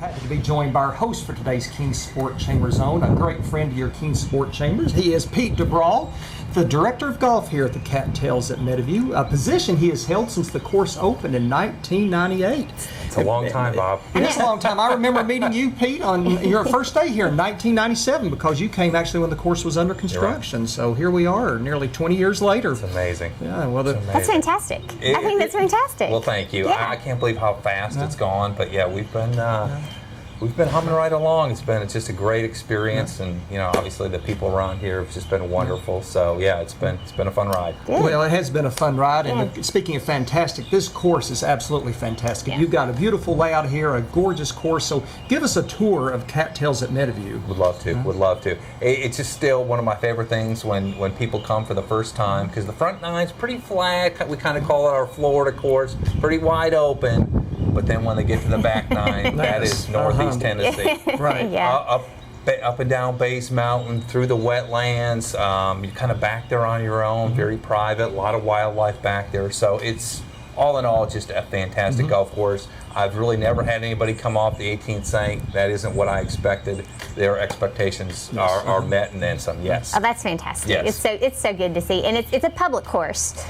Happy to be joined by our host for today's Kingsport Chamber Zone, a great friend of your Kingsport Chambers. He is Pete Debraal, the Director of Golf here at the Cattails at Meadowview, a position he has held since the course opened in 1998. It's a long time, Bob. It is a long time. I remember meeting you, Pete, on your first day here in 1997 because you came actually when the course was under construction. Right. So here we are, nearly 20 years later. It's amazing. Yeah, well, that's fantastic. I think that's fantastic. Well, thank you. Yeah. I can't believe how fast it's gone, but yeah, we've been humming right along. It's just a great experience, and obviously the people around here have just been wonderful. So yeah, it's been a fun ride. Good. Well, it has been a fun ride, and speaking of fantastic, this course is absolutely fantastic. You've got a beautiful layout here, a gorgeous course. So give us a tour of Cattails at Meadowview. Would love to. Would love to. It's just still one of my favorite things when people come for the first time, because the front nine's pretty flat. We kind of call it our Florida course, pretty wide open. But then when they get to the back nine, that is Northeast Tennessee. Right. Yeah. Up and down Base Mountain, through the wetlands. You're kind of back there on your own, very private, a lot of wildlife back there. So it's, all in all, just a fantastic golf course. I've really never had anybody come off the 18th saying that isn't what I expected. Their expectations are met and then some. Yes. Oh, that's fantastic. Yes. It's so good to see, and it's a public course,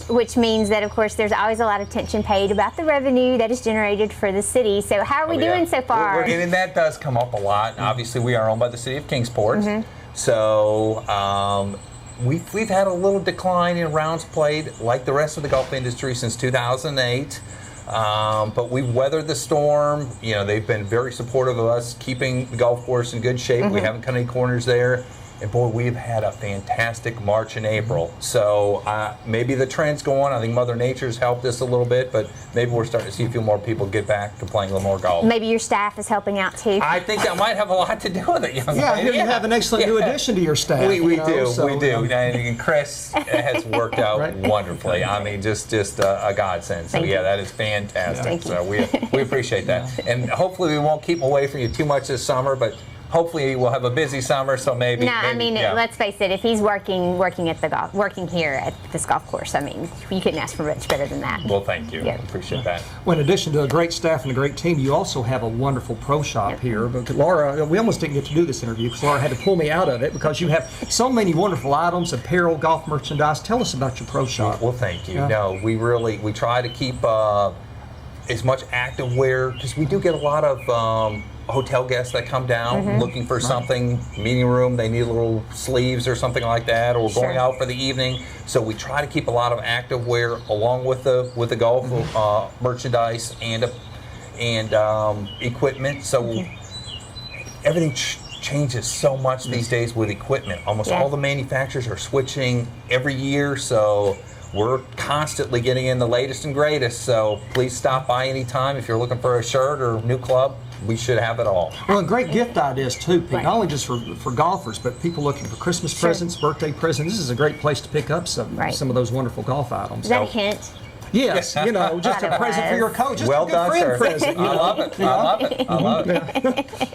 which means that of course there's always a lot of attention paid about the revenue that is generated for the city. So how are we doing so far? And that does come up a lot. Obviously, we are owned by the city of Kingsport, so. We've had a little decline in rounds played, like the rest of the golf industry, since 2008. But we've weathered the storm. They've been very supportive of us keeping the golf course in good shape. We haven't cut any corners there. And boy, we've had a fantastic March and April. So maybe the trend's going. I think Mother Nature's helped us a little bit, but maybe we're starting to see a few more people get back to playing a little more golf. Maybe your staff is helping out too. I think that might have a lot to do with it, young lady. Here you have an excellent new addition to your staff. We do. And Chris has worked out wonderfully. I mean, just a godsend. So yeah, that is fantastic. So we appreciate that. And hopefully we won't keep away from you too much this summer, but hopefully we'll have a busy summer, so maybe. Let's face it. If he's working here at this golf course, I mean, you couldn't ask for much better than that. Well, thank you. Yeah. Appreciate that. Well, in addition to a great staff and a great team, you also have a wonderful pro shop here. But Laura, we almost didn't get to do this interview because Laura had to pull me out of it because you have so many wonderful items, apparel, golf merchandise. Tell us about your pro shop. Well, thank you. No, we try to keep as much active wear, because we do get a lot of hotel guests that come down looking for something, meeting room, they need little sleeves or something like that, or going out for the evening. So we try to keep a lot of active wear along with the golf merchandise and equipment. So everything changes so much these days with equipment. Almost all the manufacturers are switching every year, so we're constantly getting in the latest and greatest. So please stop by anytime if you're looking for a shirt or a new club. We should have it all. Well, great gift ideas too, Pete. Not only just for golfers, but people looking for Christmas presents, birthday presents. This is a great place to pick up some of those wonderful golf items. Is that a hint? Yes, just a present for your coach. Just well a good done, friend sir. present. I love it. I love it.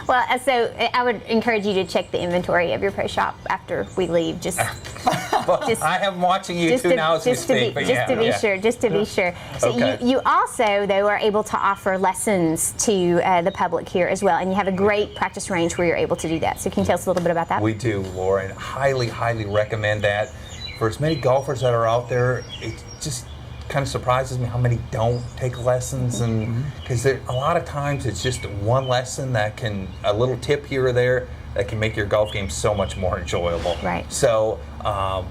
Well, so I would encourage you to check the inventory of your pro shop after we leave. I am watching you too now as we speak. Just to be sure. So you also, though, are able to offer lessons to the public here as well, and you have a great practice range where you're able to do that. So can you tell us a little bit about that? We do, Laura, and highly, highly recommend that. For as many golfers that are out there, it just kind of surprises me how many don't take lessons, and because a lot of times it's just one lesson a little tip here or there that can make your golf game so much more enjoyable. Right. So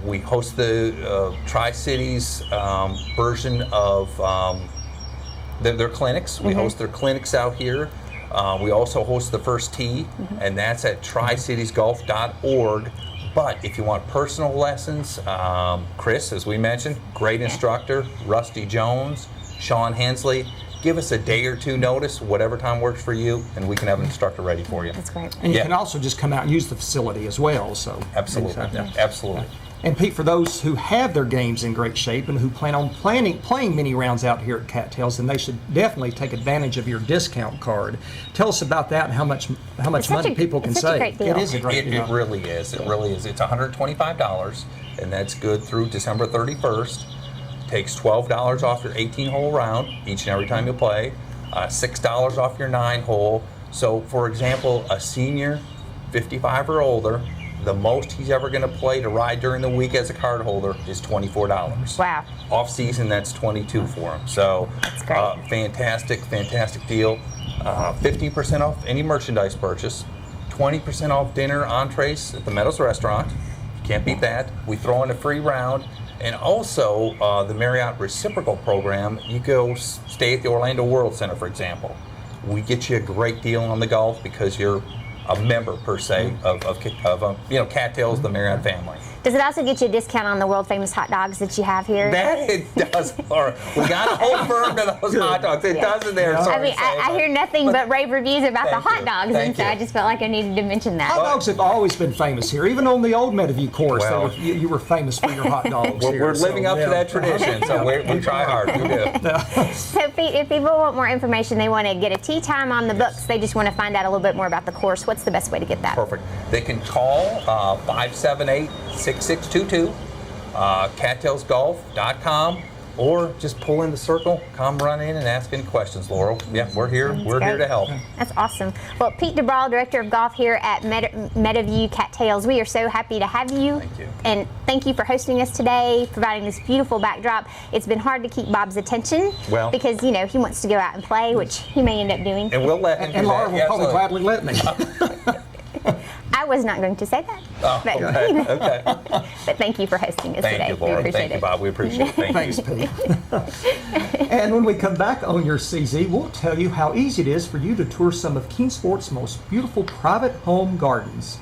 we host the Tri-Cities version of their clinics. We host their clinics out here. We also host the First Tee, and that's at tricitiesgolf.org. But if you want personal lessons, Chris, as we mentioned, great instructor, Rusty Jones, Sean Hensley, give us a day or two notice, whatever time works for you, and we can have an instructor ready for you. That's great. And you can also just come out and use the facility as well. So absolutely, absolutely. And Pete, for those who have their games in great shape and who plan on playing many rounds out here at Cattails, then they should definitely take advantage of your discount card. Tell us about that and how much money people can save. It is a great deal. It really is. It really is. It's $125, and that's good through December 31st. Takes $12 off your 18-hole round each and every time you play. $6 off your 9-hole. So, for example, a senior, 55 or older, the most he's ever going to play to ride during the week as a card holder is $24. Wow. Off season, that's $22 for him. So, that's great. Fantastic deal. 15% off any merchandise purchase, 20% off dinner entrees at the Meadows Restaurant. Can't beat that. We throw in a free round. And also, the Marriott Reciprocal Program, you go stay at the Orlando World Center, for example. We get you a great deal on the golf because you're a member, per se, of Cattails, the Marriott family. Does it also get you a discount on the world famous hot dogs that you have here? That it does, Laura. We got to hold firm to those hot dogs. It does in there. I mean, I hear nothing but rave reviews about the hot dogs, and so I just felt like I needed to mention that. Hot dogs have always been famous here. Even on the old Meadowview course, Well, you were famous for your hot dogs. We're living up to that tradition, so we try hard. We do. So, Pete, if people want more information, they want to get a tee time on the books, they just want to find out a little bit more about the course, what's the best way to get that? Perfect. They can call 578-6622, cattailsgolf.com, or just pull in the circle, come run in and ask any questions, Laurel. Yeah, we're here. We're here to help. That's awesome. Well, Pete Debraal, Director of Golf here at Meadowview Cattails, we are so happy to have you. Thank you. And thank you for hosting us today, providing this beautiful backdrop. It's been hard to keep Bob's attention because, he wants to go out and play, which he may end up doing. And we'll let him do and Laura that. will probably gladly let me. I was not going to say that. Oh, okay. But thank you for hosting us today. Thank you, Laura. We appreciate Thank you, it. Bob. We appreciate it. Thanks, Pete. And when we come back on your CZ, we'll tell you how easy it is for you to tour some of Kingsport's most beautiful private home gardens.